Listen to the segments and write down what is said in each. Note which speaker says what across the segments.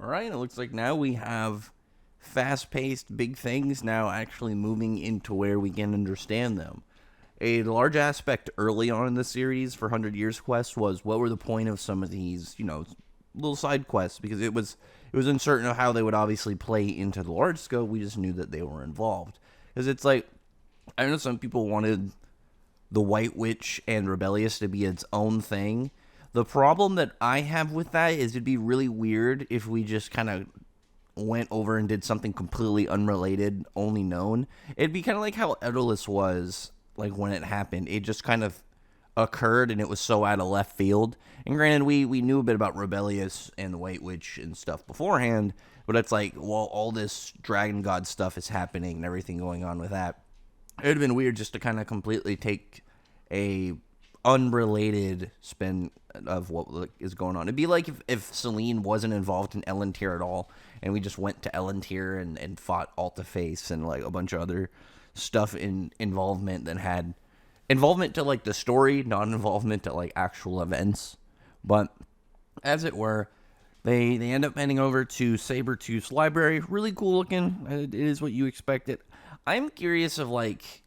Speaker 1: All right, it looks like now we have fast-paced big things now actually moving into where we can understand them. A large aspect early on in the series for 100 Years Quest was what were the point of some of these, little side quests, because it was uncertain of how they would obviously play into the large scope. We just knew that they were involved. Because it's like, I know some people wanted the White Witch and Rebellious to be its own thing. The problem that I have with that is it'd be really weird if we just kind of went over and did something completely unrelated, only known. It'd be kind of like how Edalus was, like, when it happened. It just kind of occurred, and it was so out of left field. And granted, we knew a bit about Rebellious and the White Witch and stuff beforehand, but it's like, well, all this Dragon God stuff is happening and everything going on with that. It would have been weird just to kind of completely take a unrelated spin of what is going on. It'd be like if Celine wasn't involved in Elentier at all, and we just went to Elentier and fought Altaface and like a bunch of other stuff in involvement that had involvement to like the story, not involvement to like actual events. But as it were, they end up heading over to Sabretooth's library. Really cool looking. It is what you expected. I'm curious of like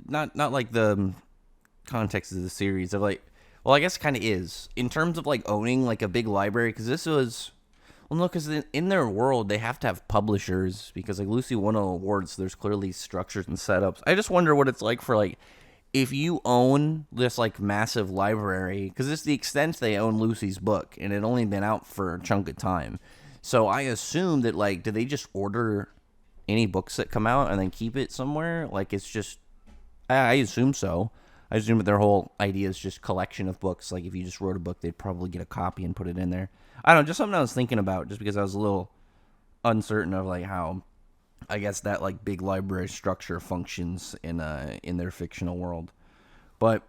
Speaker 1: not like the context of the series of like, well, I guess kind of is in terms of like owning like a big library, because this was, well, no, because in their world they have to have publishers, because like Lucy won an award, so there's clearly structures and setups. I just wonder what it's like for like if you own this like massive library, because it's the extent they own Lucy's book, and it only been out for a chunk of time. So I assume that like, do they just order any books that come out and then keep it somewhere? Like it's just, I assume so. I assume that their whole idea is just collection of books. Like if you just wrote a book, they'd probably get a copy and put it in there. I don't know, just something I was thinking about, just because I was a little uncertain of like how I guess that like big library structure functions in their fictional world. But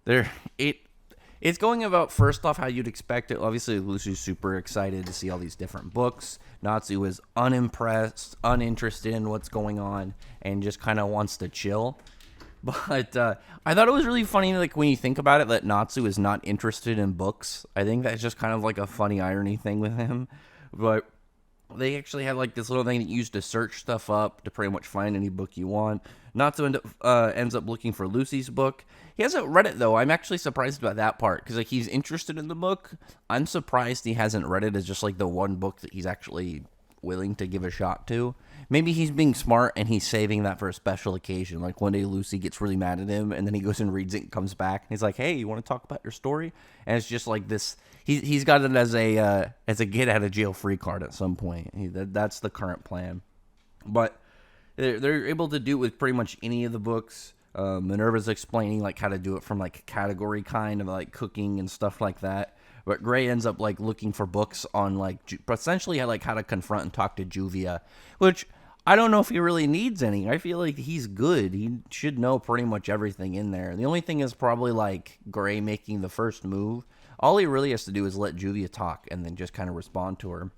Speaker 1: there it's going about, first off, how you'd expect it. Obviously, Lucy's super excited to see all these different books. Natsu is unimpressed, uninterested in what's going on, and just kind of wants to chill. But I thought it was really funny, like when you think about it, that Natsu is not interested in books. I think that's just kind of like a funny irony thing with him. But they actually have like this little thing that you use to search stuff up to pretty much find any book you want. Natsu ends up looking for Lucy's book. He hasn't read it though. I'm actually surprised about that part, because like he's interested in the book. I'm surprised he hasn't read it as just like the one book that he's actually willing to give a shot to. Maybe he's being smart and he's saving that for a special occasion. Like one day Lucy gets really mad at him, and then he goes and reads it and comes back and he's like, "Hey, you want to talk about your story?" And it's just like this. He's got it as a get out of jail free card at some point. That's the current plan. But they're able to do it with pretty much any of the books. Minerva's explaining like how to do it from like a category kind of like cooking and stuff like that. But Gray ends up like looking for books on like essentially how to confront and talk to Juvia, which I don't know if he really needs any. I feel like he's good. He should know pretty much everything in there. The only thing is probably like Gray making the first move. All he really has to do is let Juvia talk and then just kind of respond to her.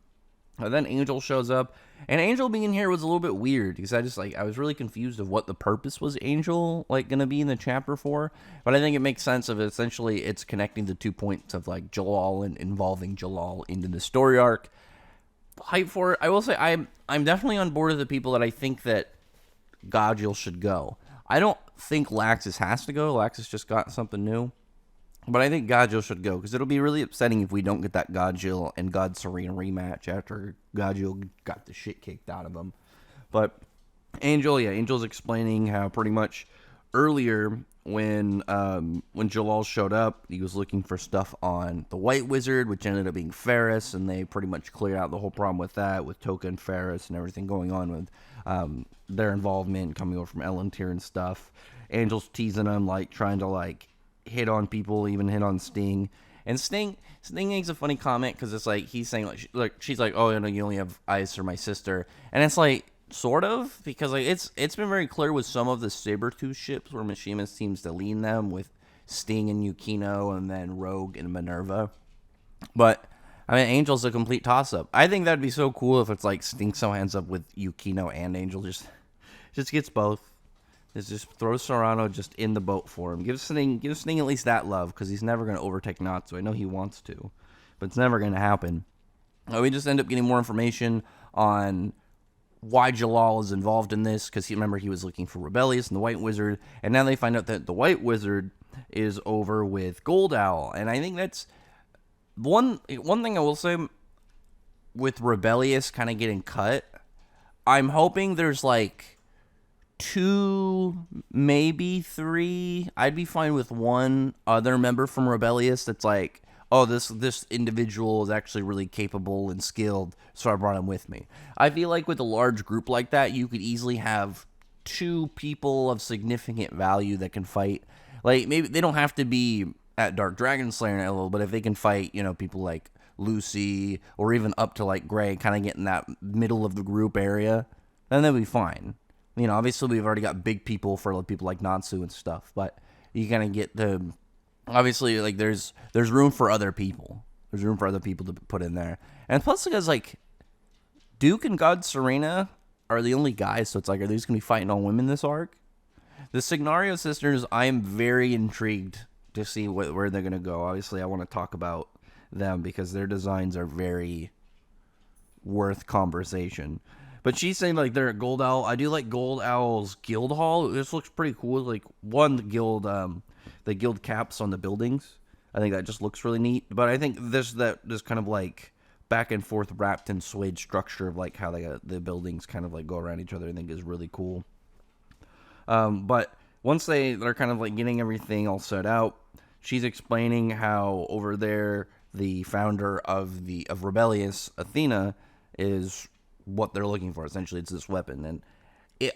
Speaker 1: And then Angel shows up, and Angel being here was a little bit weird, because I was really confused of what the purpose was Angel like gonna be in the chapter for. But I think it makes sense of essentially it's connecting the 2 points of like Jalal and involving Jalal into the story arc. Hype for it. I will say I'm definitely on board with the people that I think that Godjill should go. I don't think Laxus has to go. Laxus just got something new. But I think Godjill should go, because it'll be really upsetting if we don't get that Godjill and God Serene rematch after Godjill got the shit kicked out of him. But Angel's explaining how pretty much earlier when Jalal showed up, he was looking for stuff on the White Wizard, which ended up being Ferris, and they pretty much cleared out the whole problem with that, with Toka and Ferris and everything going on with their involvement coming over from Elentier and stuff. Angel's teasing him, like trying to like hit on people, even hit on Sting. And Sting makes a funny comment, because it's like he's saying like she's like, "Oh, you only have eyes for my sister," and it's like sort of, because like it's been very clear with some of the Sabretooth ships where Mishima seems to lean them with Sting and Yukino, and then Rogue and Minerva. But I mean, Angel's a complete toss up. I think that'd be so cool if it's like Sting so ends up with Yukino and Angel, just gets both. Just throw Serrano just in the boat for him. Give Sting at least that love, because he's never going to overtake Natsu. I know he wants to, but it's never going to happen. We just end up getting more information on why Jalal is involved in this, because remember he was looking for Rebellious and the White Wizard, and now they find out that the White Wizard is over with Gold Owl, and I think that's one thing I will say with Rebellious kind of getting cut. I'm hoping there's like 2, maybe 3. I'd be fine with one other member from Rebellious that's like, oh, this individual is actually really capable and skilled, so I brought him with me. I feel like with a large group like that, you could easily have 2 people of significant value that can fight. Like, maybe they don't have to be at Dark Dragon Slayer level, but if they can fight, people like Lucy, or even up to like Gray, kind of get in that middle of the group area, then they'll be fine. Obviously we've already got big people for people like Natsu and stuff, but you kind of get the, obviously, like, there's room for other people. There's room for other people to put in there. And plus, because, like, Duke and God Serena are the only guys, so it's like, are they just going to be fighting all women this arc? The Signario sisters, I am very intrigued to see where they're going to go. Obviously, I want to talk about them because their designs are very worth conversation. But she's saying, like, they're at Gold Owl. I do like Gold Owl's guild hall. This looks pretty cool. Like, the guild caps on the buildings. I think that just looks really neat. But I think this kind of like back and forth wrapped in suede structure of like how the buildings kind of like go around each other, I think is really cool. But once they're kind of like getting everything all set out, she's explaining how over there the founder of Rebellious, Athena, is what they're looking for. Essentially, it's this weapon, and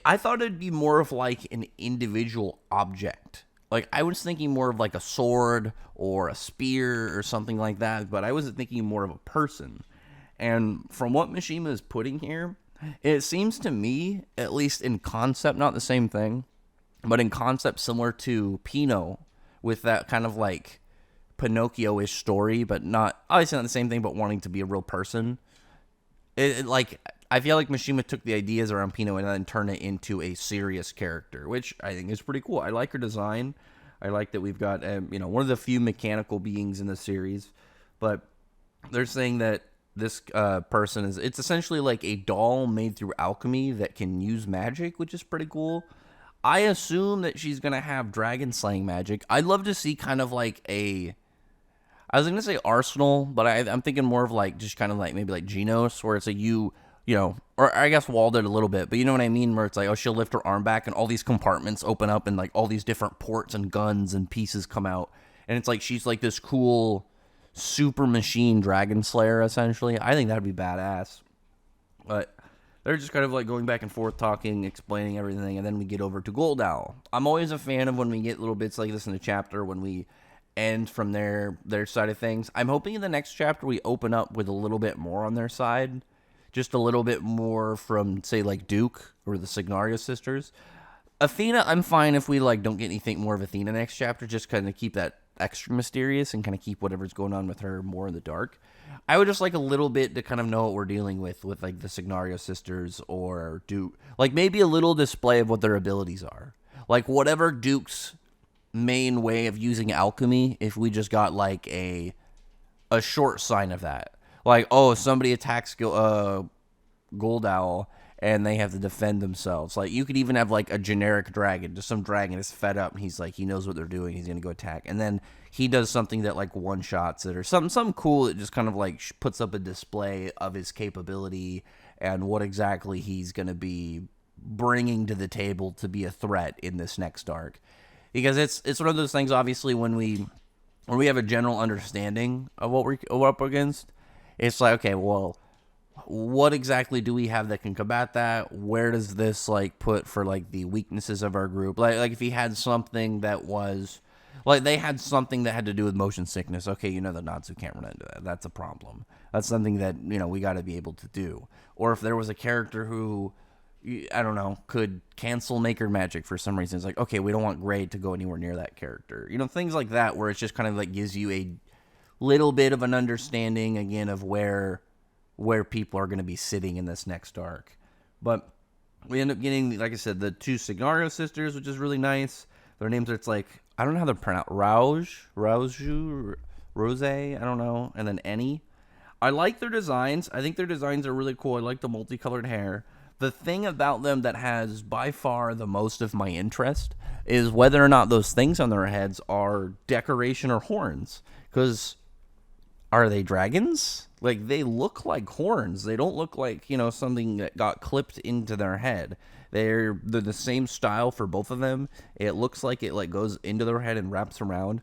Speaker 1: I thought it'd be more of like an individual object. Like, I was thinking more of like a sword or a spear or something like that, but I wasn't thinking more of a person. And from what Mishima is putting here, it seems to me, at least in concept, not the same thing, but in concept similar to Pino, with that kind of like Pinocchio-ish story, but not, obviously not the same thing, but wanting to be a real person. I feel like Mishima took the ideas around Pino and then turned it into a serious character, which I think is pretty cool. I like her design. I like that we've got, one of the few mechanical beings in the series. But they're saying that this person it's essentially like a doll made through alchemy that can use magic, which is pretty cool. I assume that she's going to have dragon slaying magic. I'd love to see kind of like I was going to say Arsenal, but I'm thinking more of like just kind of like maybe like Genos, where it's or I guess Wall did a little bit, but you know what I mean? Where it's like, oh, she'll lift her arm back and all these compartments open up and like all these different ports and guns and pieces come out. And it's like she's like this cool super machine dragon slayer, essentially. I think that'd be badass. But they're just kind of like going back and forth, talking, explaining everything, and then we get over to Gold Owl. I'm always a fan of when we get little bits like this in a chapter, when we end from their side of things. I'm hoping in the next chapter we open up with a little bit more on their side. Just a little bit more from, say, like Duke or the Signario sisters. Athena, I'm fine if we like don't get anything more of Athena next chapter, just kind of keep that extra mysterious and kind of keep whatever's going on with her more in the dark. I would just like a little bit to kind of know what we're dealing with like the Signario sisters or Duke. Like maybe a little display of what their abilities are. Like whatever Duke's main way of using alchemy, if we just got like a short sign of that. Like, oh, somebody attacks Gold Owl and they have to defend themselves. Like, you could even have, like, a generic dragon. Just some dragon is fed up and he's like, he knows what they're doing. He's going to go attack. And then he does something that, like, one-shots it or something cool that just kind of, like, puts up a display of his capability and what exactly he's going to be bringing to the table to be a threat in this next arc. Because it's one of those things, obviously, when we have a general understanding of what we're up against, it's like, okay, well, what exactly do we have that can combat that? Where does this like put for like the weaknesses of our group? Like if he had something that was like they had something that had to do with motion sickness. Okay, the Natsu can't run into that. That's a problem. That's something that we got to be able to do. Or if there was a character who I don't know could cancel Maker Magic for some reason, it's like, okay, we don't want Gray to go anywhere near that character. Things like that where it's just kind of like gives you a little bit of an understanding again of where people are going to be sitting in this next arc. But we end up getting, like I said, the 2 Signario sisters, which is really nice. Their names are, it's like, I don't know how they're pronounced. Rose, I don't know, and then Annie. I like their designs. I think their designs are really cool. I like the multicolored hair. The thing about them that has by far the most of my interest is whether or not those things on their heads are decoration or horns. Because are they dragons? Like, they look like horns. They don't look like, something that got clipped into their head. They're the same style for both of them. It looks like it like goes into their head and wraps around.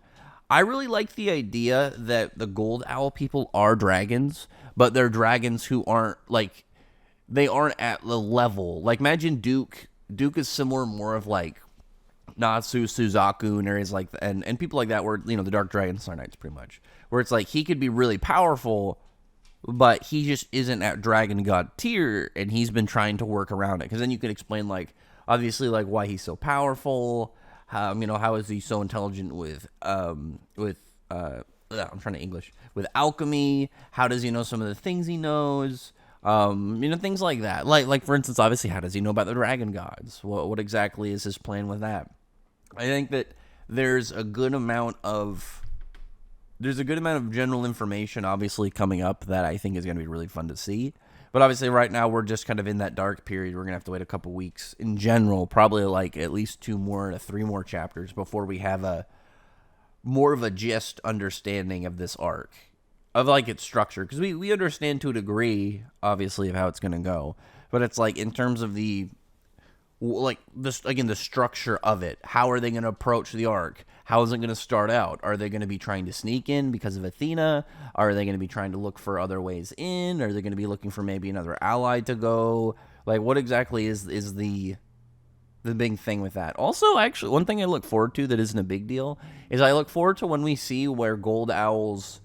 Speaker 1: I really like the idea that the gold owl people are dragons, but they're dragons who aren't like they aren't at the level. Like, imagine Duke. Duke is similar, more of like Natsu, Suzaku, and areas like and people like that, where the Dark Dragon Star Knights, pretty much, where it's like he could be really powerful, but he just isn't at Dragon God tier, and he's been trying to work around it. Because then you could explain, like, obviously, like, why he's so powerful. How is he so intelligent I'm trying to English, with alchemy? How does he know some of the things he knows? Things like that. Like for instance, obviously, how does he know about the dragon gods? What exactly is his plan with that? I think that there's a good amount of general information, obviously, coming up that I think is going to be really fun to see. But obviously, right now, we're just kind of in that dark period. We're going to have to wait a couple weeks in general, probably like at least 2 more to 3 more chapters before we have a more of a gist understanding of this arc, of like its structure. Because we understand to a degree, obviously, of how it's going to go. But it's like in terms of the structure of it. How are they going to approach the arc? How is it going to start out? Are they going to be trying to sneak in because of Athena? Are they going to be trying to look for other ways in? Are they going to be looking for maybe another ally to go? Like, what exactly is the big thing with that? Also, actually, one thing I look forward to that isn't a big deal is I look forward to when we see where Gold Owl's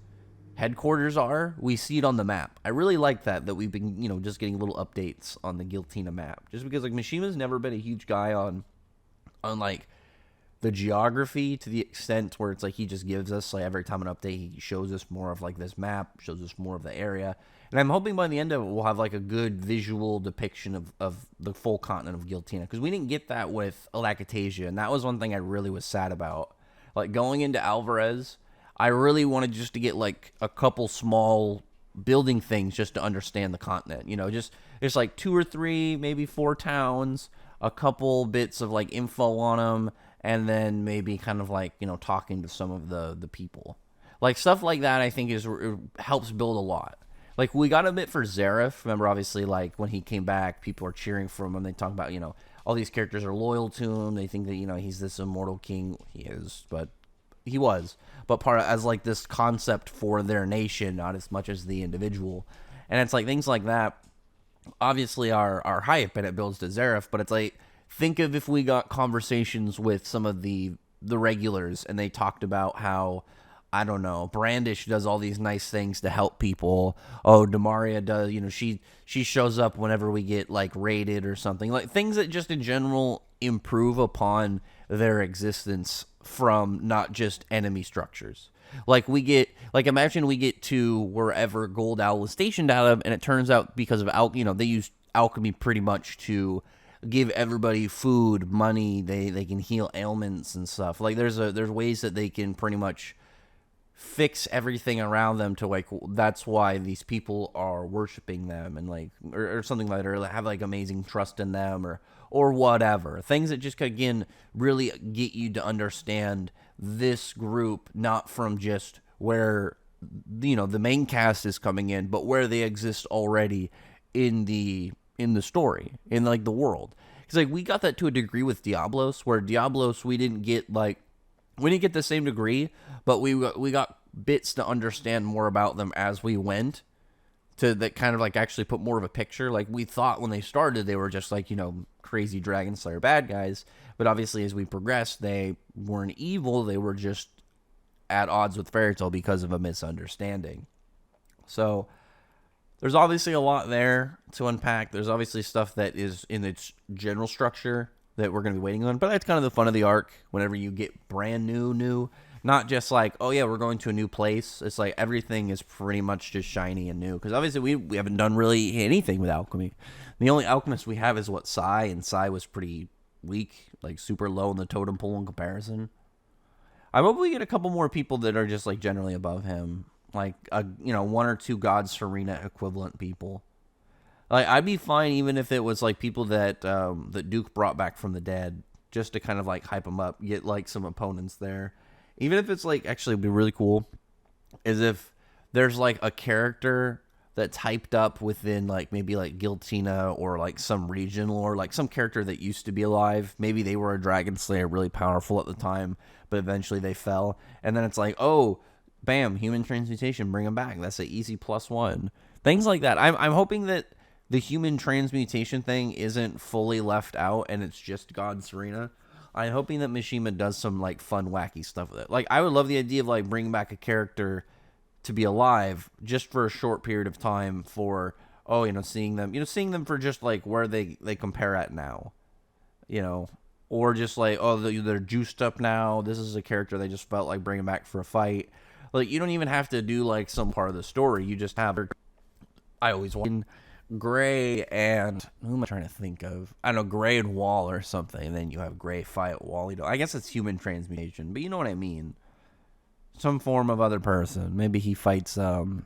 Speaker 1: headquarters are. We see it on the map. I really like that we've been, just getting little updates on the Giltina map. Just because, like, Mishima's never been a huge guy on like, the geography, to the extent where it's like he just gives us, like, every time an update, he shows us more of, like, this map, shows us more of the area. And I'm hoping by the end of it, we'll have, like, a good visual depiction of the full continent of Giltina. Because we didn't get that with Alakatasia, and that was one thing I really was sad about. Like, going into Alvarez, I really wanted just to get, like, a couple small building things just to understand the continent. Just like 2 or 3, maybe 4 towns, a couple bits of, like, info on them, and then maybe kind of like, talking to some of the people. Like, stuff like that, I think, it helps build a lot. Like, we got a bit for Zareth. Remember, obviously, like, when he came back, people are cheering for him, and they talk about, all these characters are loyal to him. They think that, he's this immortal king. He is, but he was. But part of, as, like, this concept for their nation, not as much as the individual. And it's, like, things like that, obviously, are hype, and it builds to Zareth, but it's, like, think of if we got conversations with some of the regulars, and they talked about how, I don't know, Brandish does all these nice things to help people. Oh, Demaria does, she shows up whenever we get, like, raided or something. Like, things that just in general improve upon their existence from not just enemy structures. Like, imagine we get to wherever Gold Owl was stationed out of, and it turns out because of they use alchemy pretty much to give everybody food, money, they can heal ailments and stuff. Like, there's ways that they can pretty much fix everything around them to, like, that's why these people are worshiping them, and, like, or something like that, or have, like, amazing trust in them, or whatever. Things that just, again, really get you to understand this group, not from just where, the main cast is coming in, but where they exist already in the story, in, like, the world. Because, like, we got that to a degree with Diablos, where Diablos, we didn't get the same degree, but we got bits to understand more about them as we went, to that kind of, like, actually put more of a picture. Like, we thought when they started, they were just, like, crazy Dragon Slayer bad guys, but obviously as we progressed, they weren't evil, they were just at odds with Fairy Tail because of a misunderstanding. So there's obviously a lot there to unpack. There's obviously stuff that is in its general structure that we're going to be waiting on. But that's kind of the fun of the arc, whenever you get brand new. Not just like, oh yeah, we're going to a new place. It's like everything is pretty much just shiny and new. Because obviously we haven't done really anything with alchemy. The only alchemist we have is Sai, and Sai was pretty weak, like super low in the totem pole in comparison. I hope we get a couple more people that are just, like, generally above him. like one or two God Serena equivalent people. Like I'd be fine even if it was like people that that Duke brought back from the dead, just to kind of like hype them up, get like some opponents there. Even if it's like actually it'd be really cool is if there's like a character that's hyped up within like maybe like Giltina or like some region or like some character that used to be alive. Maybe they were a dragon slayer really powerful at the time, but eventually they fell. And then it's like, oh, bam, human transmutation, bring them back. That's an easy +1. Things like that. I'm hoping that the human transmutation thing isn't fully left out and it's just God Serena. I'm hoping that Mishima does some like fun, wacky stuff with it. Like I would love the idea of like bringing back a character to be alive just for a short period of time for seeing them for just like where they compare at now, or just like they're juiced up now. This is a character they just felt like bringing back for a fight. Like you don't even have to do like some part of the story. You just have I always want Gray and who am I trying to think of? I don't know, Gray and Wall or something. And then you have Gray fight Wall. I guess it's human transmutation, but you know what I mean. Some form of other person. Maybe he fights. I'm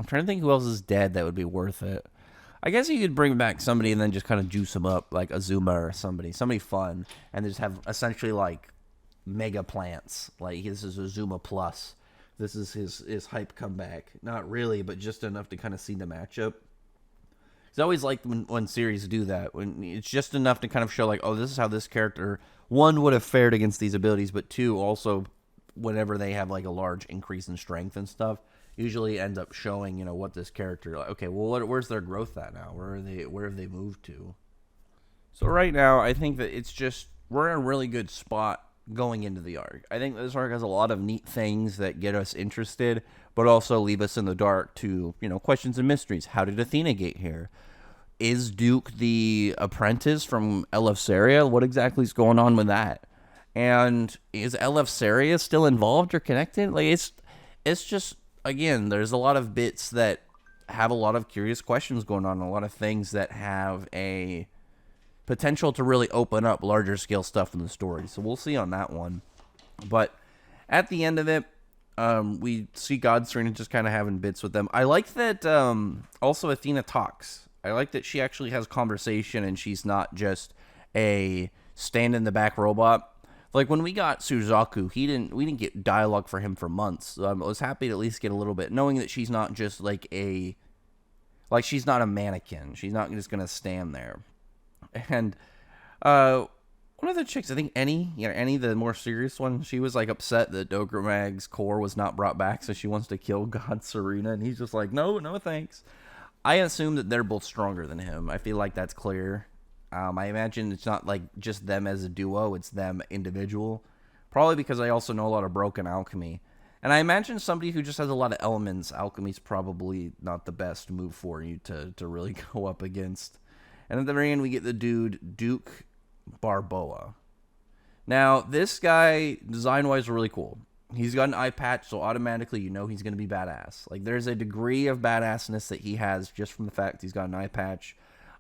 Speaker 1: trying to think who else is dead that would be worth it. I guess you could bring back somebody and then just kind of juice him up, like Azuma or somebody fun, and just have essentially like mega plants. Like this is Azuma plus. This is his hype comeback. Not really, but just enough to kind of see the matchup. I always like when series do that, when it's just enough to kind of show like, oh, this is how this character, one, would have fared against these abilities, but two, also whenever they have like a large increase in strength and stuff, usually ends up showing, what this character, like, okay, well, where's their growth at now? Where have they moved to? So right now, I think that it's just, we're in a really good spot going into the arc. I think this arc has a lot of neat things that get us interested, but also leave us in the dark to, questions and mysteries. How did Athena get here? Is Duke the apprentice from Eleftheria? What exactly is going on with that? And is Eleftheria still involved or connected? Like it's just, again, there's a lot of bits that have a lot of curious questions going on, a lot of things that have a potential to really open up larger scale stuff in the story. So we'll see on that one. But at the end of it, we see God Serena just kind of having bits with them. I like that also Athena talks. I like that she actually has conversation and she's not just a stand in the back robot. Like when we got Suzaku, we didn't get dialogue for him for months. So I was happy to at least get a little bit, knowing that she's not just she's not a mannequin. She's not just gonna stand there. And one of the chicks, I think Annie, the more serious one, she was like upset that Dogromag's core was not brought back, so she wants to kill God Serena, and he's just like, no thanks. I assume that they're both stronger than him. I feel like that's clear. I imagine it's not like just them as a duo, it's them individual. Probably because I also know a lot of broken alchemy. And I imagine somebody who just has a lot of elements, alchemy's probably not the best move for you to really go up against. And at the very end, we get the dude, Duke Barboa. Now, this guy, design-wise, really cool. He's got an eye patch, so automatically you know he's going to be badass. Like, there's a degree of badassness that he has just from the fact he's got an eye patch.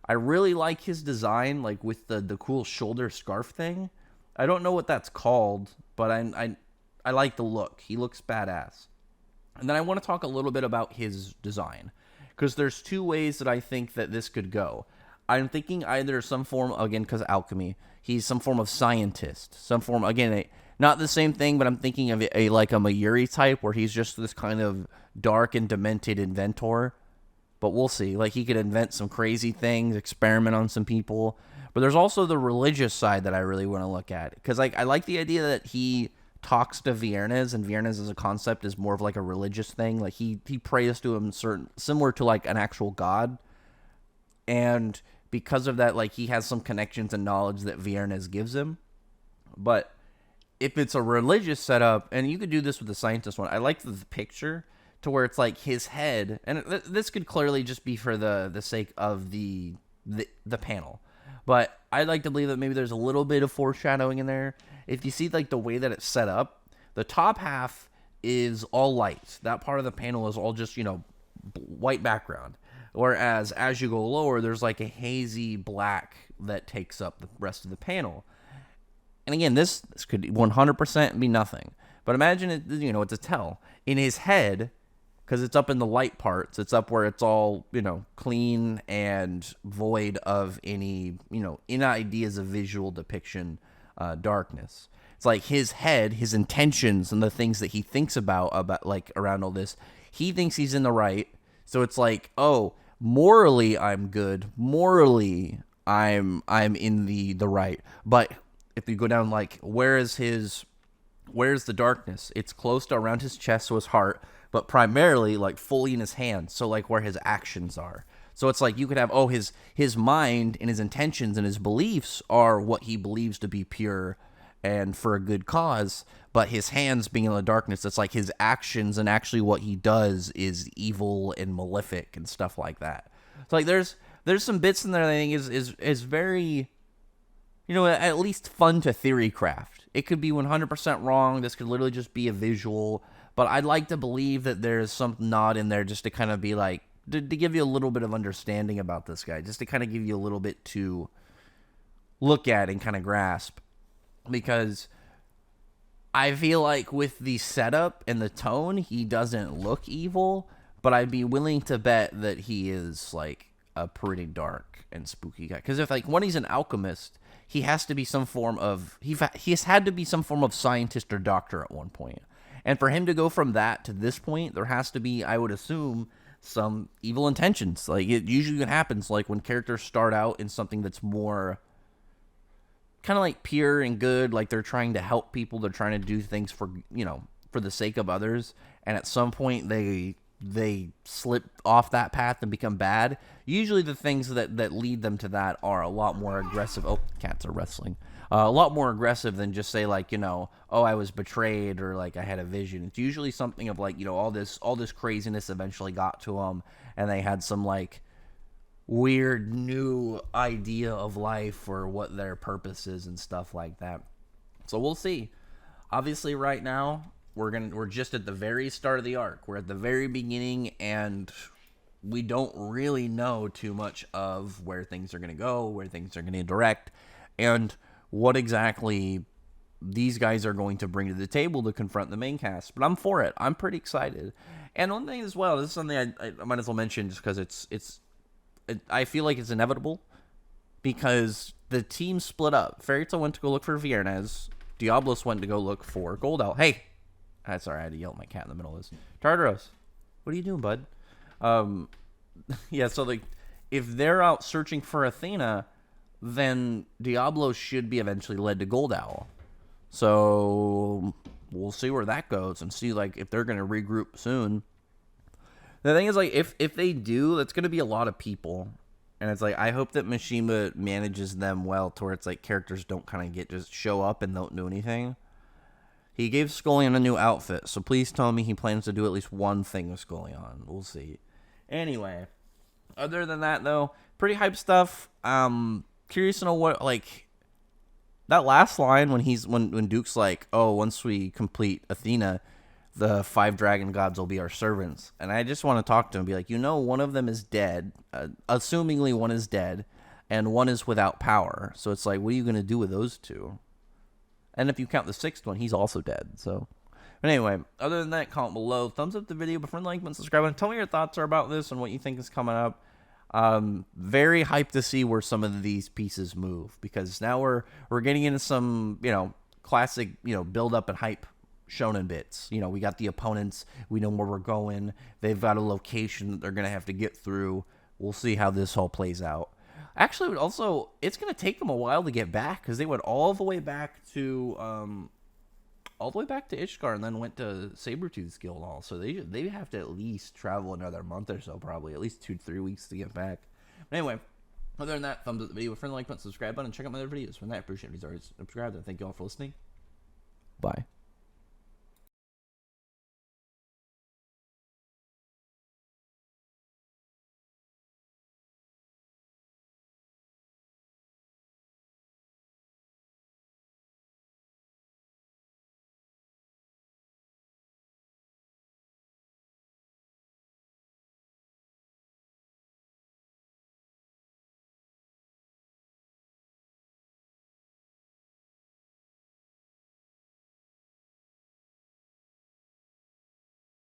Speaker 1: I really like his design, like with the cool shoulder scarf thing. I don't know what that's called, but I like the look. He looks badass. And then I want to talk a little bit about his design, because there's two ways that I think that this could go. I'm thinking either some form, again, because alchemy, he's some form of scientist, some form, again, not the same thing, but I'm thinking of a like a Mayuri type, where he's just this kind of dark and demented inventor. But we'll see. Like, he could invent some crazy things, experiment on some people. But there's also the religious side that I really want to look at. Because I like the idea that he talks to Viernes, and Viernes as a concept is more of like a religious thing. Like, he prays to him similar to like an actual god. And because of that, like, he has some connections and knowledge that Viernes gives him. But if it's a religious setup, and you could do this with the scientist one, I like the picture to where it's like his head, and this could clearly just be for the sake of the panel, but I'd like to believe that maybe there's a little bit of foreshadowing in there. If you see like the way that it's set up, the top half is all light. That part of the panel is all just white background, whereas as you go lower, there's like a hazy black that takes up the rest of the panel. And again, this could 100% be nothing, but imagine it, it's a tell in his head. because it's up in the light parts. It's up where it's all, clean and void of any, any ideas of visual depiction, darkness. It's like his head, his intentions, and the things that he thinks about like around all this. He thinks he's in the right. So it's like, oh, morally I'm good. Morally I'm in the right. But if you go down, like, where's the darkness? It's close to around his chest, so his heart, but primarily like fully in his hands, so like where his actions are. So it's like you could have, oh, his mind and his intentions and his beliefs are what he believes to be pure and for a good cause, but his hands being in the darkness, it's like his actions and actually what he does is evil and malefic and stuff like that. So like there's some bits in there that I think is very, at least fun to theory craft. It could be 100% wrong. This could literally just be a visual, but I'd like to believe that there's some nod in there just to kind of be like, to give you a little bit of understanding about this guy, just to kind of give you a little bit to look at and kind of grasp. Because I feel like with the setup and the tone, he doesn't look evil, but I'd be willing to bet that he is like a pretty dark and spooky guy. Because if like when he's an alchemist, he has to be some form of he has had to be some form of scientist or doctor at one point. And for him to go from that to this point, there has to be, I would assume, some evil intentions. Like it usually happens like when characters start out in something that's more kind of like pure and good, like they're trying to help people, they're trying to do things for, for the sake of others, and at some point they slip off that path and become bad. Usually the things that lead them to that are a lot more aggressive. Oh, cats are wrestling. A lot more aggressive than just say like, oh, I was betrayed or like I had a vision. It's usually something of like, all this craziness eventually got to them, and they had some like weird new idea of life or what their purpose is and stuff like that. So we'll see. Obviously right now we're just at the very start of the arc. We're at the very beginning, and we don't really know too much of where things are going to go, where things are going to direct, and what exactly these guys are going to bring to the table to confront the main cast. But I'm for it. I'm pretty excited. And one thing as well, this is something I might as well mention just because I feel like it's inevitable, because the team split up. Fairy Tail went to go look for Viernes. Diablos went to go look for Gold Owl. Hey! Sorry, I had to yell at my cat in the middle of this. Tartaros, what are you doing, bud? Yeah, so like, if they're out searching for Athena, then Diablo should be eventually led to Gold Owl. So we'll see where that goes and see like if they're going to regroup soon. The thing is, like, if they do, that's going to be a lot of people. And it's like, I hope that Mishima manages them well to where it's like characters don't kind of just show up and don't do anything. He gave Scullion a new outfit, so please tell me he plans to do at least one thing with Scullion. We'll see. Anyway, other than that, though, pretty hype stuff. Curious to know what, like, that last line when Duke's like, oh, once we complete Athena, the 5 dragon gods will be our servants. And I just want to talk to him and be like, one of them is dead, assumingly one is dead, and one is without power. So it's like, what are you going to do with those two? And if you count the 6th one, he's also dead. So, but anyway, other than that, comment below. Thumbs up the video, befriend, like, and subscribe, and tell me your thoughts are about this and what you think is coming up. Very hyped to see where some of these pieces move, because now we're getting into some, classic, build up and hype shonen bits. We got the opponents, we know where we're going, they've got a location that they're going to have to get through. We'll see how this all plays out. Actually, also, it's going to take them a while to get back, because they went all the way back to Ishgard and then went to Sabretooth's Guild Hall. So they have to at least travel another month or so, probably. At least 2 to 3 weeks to get back. But anyway, other than that, thumbs up the video, friend, like, button, subscribe button, and check out my other videos. From that, I appreciate it. If you already subscribed, and thank you all for listening. Bye.